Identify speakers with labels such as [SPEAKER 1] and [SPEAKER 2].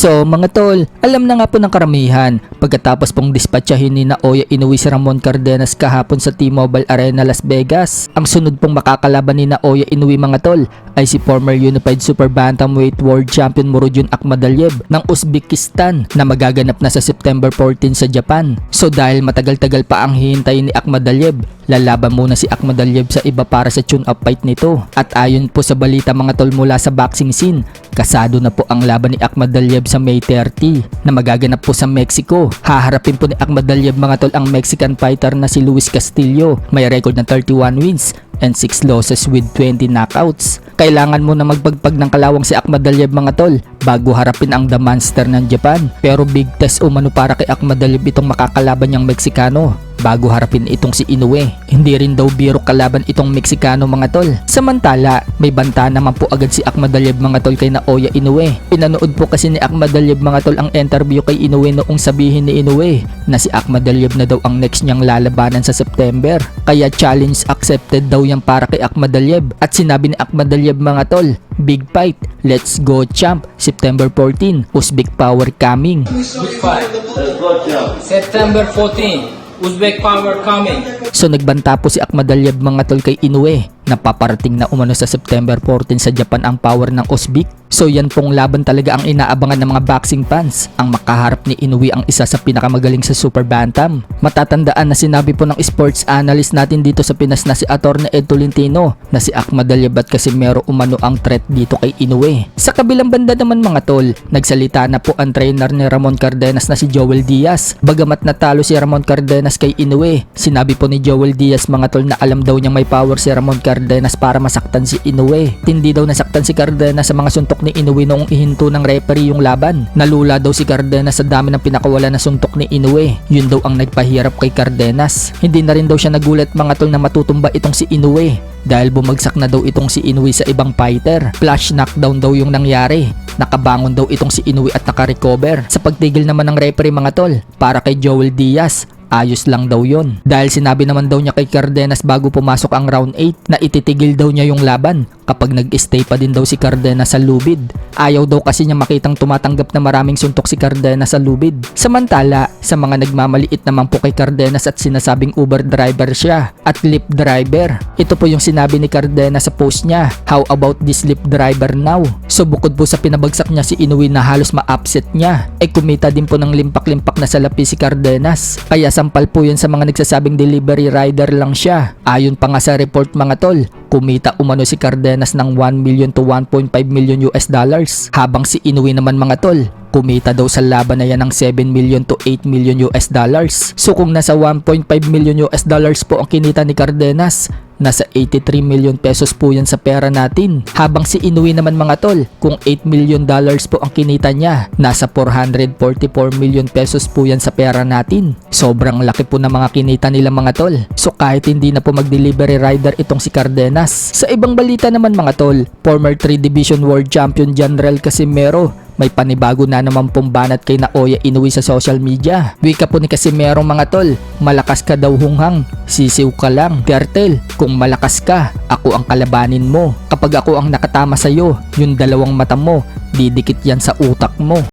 [SPEAKER 1] So mga tol, alam na nga po ng karamihan, pagkatapos pong dispatchahin ni Naoya Inoue si Ramon Cardenas kahapon sa T-Mobile Arena Las Vegas, ang sunod pong makakalaban ni Naoya Inoue mga tol ay si former Unified Super Bantamweight World Champion Murodjon Akhmadaliev ng Uzbekistan na magaganap na sa September 14 sa Japan. So dahil matagal-tagal pa ang hihintayin ni Akhmadaliev, lalaban muna si Akhmadaliev sa iba para sa tune-up fight nito. At ayon po sa balita mga tol mula sa boxing scene, kasado na po ang laban ni Akhmadaliev sa May 30 na magaganap po sa Mexico. Haharapin po ni Akhmadaliev mga tol ang Mexican fighter na si Luis Castillo. May record na 31 wins and 6 losses with 20 knockouts. Kailangan mo na magpagpag ng kalawang si Akhmadaliev mga tol bago harapin ang The Monster ng Japan. Pero big test umano para kay Akhmadaliev itong makakalaban niyang Meksikano bago harapin itong si Inoue. Hindi rin daw biro kalaban itong Meksikano mga tol. Samantala, may banta naman po agad si Akhmadaliev mga tol kay Naoya Inoue. Pinanood po kasi ni Akhmadaliev mga tol ang interview kay Inoue noong sabihin ni Inoue na si Akhmadaliev na daw ang next niyang lalabanan sa September. Kaya challenge accepted daw yan para kay Akhmadaliev. At sinabi ni Akhmadaliev mga tol, big fight, let's go champ, September 14, Uzbek Power coming.
[SPEAKER 2] Big fight. Let's go, champ. September 14. Uzbek Power coming.
[SPEAKER 1] So nagbanta po si Akhmadaliev mga tol kay Inoue na paparating na umano sa September 14 sa Japan ang power ng Uzbek. So yan pong laban talaga ang inaabangan ng mga boxing fans. Ang makaharap ni Inoue ang isa sa pinakamagaling sa Super Bantam. Matatandaan na sinabi po ng sports analyst natin dito sa Pinas na si Atty. Ed Tolentino na si Akhmadaliev at Casimero umano ang threat dito kay Inoue. Sa kabilang banda naman mga tol, nagsalita na po ang trainer ni Ramon Cardenas na si Joel Diaz. Bagamat natalo si Ramon Cardenas kay Inoue, sinabi po ni Joel Diaz mga tol na alam daw niyang may power si Ramon Cardenas para masaktan si Inoue. Hindi daw nasaktan si Cardenas sa mga suntok ni Inoue noong ihinto ng referee yung laban. Nalula daw si Cardenas sa dami ng pinakawala na suntok ni Inoue. Yun daw ang nagpahirap kay Cardenas. Hindi na rin daw siya nagulat mga tol na matutumba itong si Inoue dahil bumagsak na daw itong si Inoue sa ibang fighter. Flash knockdown daw yung nangyari. Nakabangon daw itong si Inoue at nakarecover. Sa pagtigil naman ng referee mga tol, para kay Joel Diaz, ayos lang daw yon. Dahil sinabi naman daw niya kay Cardenas bago pumasok ang round 8 na ititigil daw niya yung laban kapag nag-stay pa din daw si Cardenas sa lubid. Ayaw daw kasi niya makitang tumatanggap na maraming suntok si Cardenas sa lubid. Samantala, sa mga nagmamaliit naman po kay Cardenas at sinasabing Uber driver siya at Lyft driver, ito po yung sinabi ni Cardenas sa post niya, how about this Lyft driver now? So bukod po sa pinabagsak niya si Inoue na halos ma-upset niya, ay kumita din po ng limpak-limpak na salapi si Cardenas. Kaya sampal po yun sa mga nagsasabing delivery rider lang siya. Ayon pa nga sa report mga tol, kumita umano si Cardenas ng 1 million to 1.5 million US dollars. Habang si Inoue naman mga tol, kumita daw sa laban na yan ng 7 million to 8 million US dollars. So kung nasa 1.5 million US dollars po ang kinita ni Cardenas, nasa 83 million pesos po yan sa pera natin. Habang si Inoue naman mga tol, kung 8 million dollars po ang kinita niya, nasa 444 million pesos po yan sa pera natin. Sobrang laki po ng mga kinita nila mga tol. So kahit hindi na po mag-delivery rider itong si Cardenas. Sa ibang balita naman mga tol, former 3 Division World Champion General Casimero may panibago na naman pong banat kay Naoya Inoue sa social media. Wika po ni Casimero mga tol, malakas ka daw hunghang, sisiw ka lang. Cartel, kung malakas ka, ako ang kalabanin mo. Kapag ako ang nakatama sa'yo, yung dalawang mata mo, didikit yan sa utak mo.